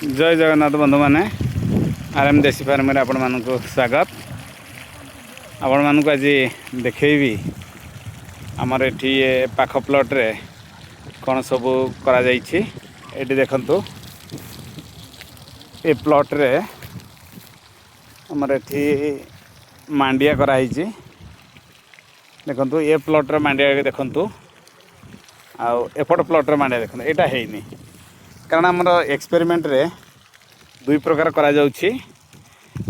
जय जगन्नाथ बंधु मैंने आरएम देसी फार्म में आपण मानक स्वागत। आपण मानक आज देखी आमर एटी पाख प्लॉट रे कौन सब करा जाइछि। एटी देखंतु ए प्लॉट रे आमर एटी मांडिया कराई। देखंतु ए प्लॉट रे मांडिया देखंतु आउ एपट प्लॉट रे मांडिया देखंतु एटा हेइनी कारण आमर एक्सपेरिमेंट रे दुई प्रकार करा जाउछि।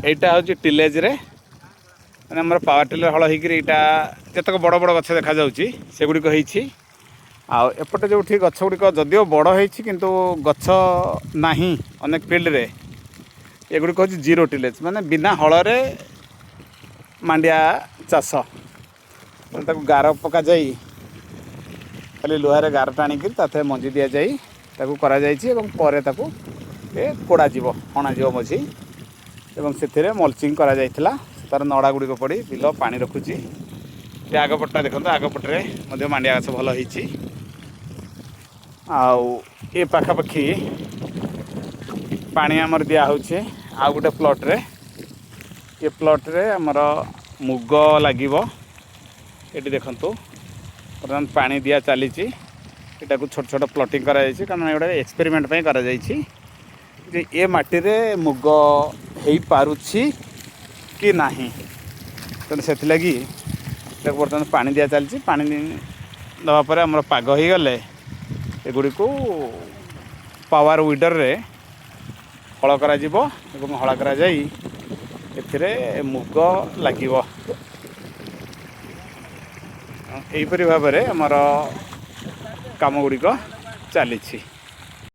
एटा होछि टिलेज रे माने आमर पावर टिलर हळ हिकरी एटा जतक बड़ बड़ गछ देखा जाउछि सेगुडी को हेछि। आ एपटे जोठी गछ गुडी को जदियो बड़ हेछि किंतु गछ नाही अनेक फील्ड रे एगुडी को होछि जीरो टिलेज माने बिना हळ रे मांडिया चाष ताको गार पका जाई खाली लोहारे गार टाणी कि ताथे मंजी दिया जाई ताकू करा जाइछि एवं परे ताकू कोड़ा जीव हणा जीव मझी एवं से मल्चिंग करा जाइथिला। तार नड़ा गुड़ी को पड़ी बिल पानी रखुची। ये आगपटा देखो आगपटे मध्य मांडिया गछ भल होइछि। आउ ए पाखापाखी पानी आमर दिया होउछि। आ गोटे प्लॉट रे ये प्लॉट रे आमर मुग लागिवो। एटी देखंतु बर्तमान पानी दिया चलीछि। एटा को छोट छोट प्लॉटिंग करा जाइछि कारण एटा एक्सपेरिमेंट पय करा जाइछि जे ए माटी रे मुग हेई पारुछि कि नाही। तो सेथि लागि एटा बर्तमान पानी दिया चलीछि। पानी दवा पर हमर पाग हो गले एगुडी को पावर वीडर रे हळ करा जिवो एवं हळ करा जाई एथिरे मुग लागिवो। एहीपरि भाव में आमर काम गुड़िक चली।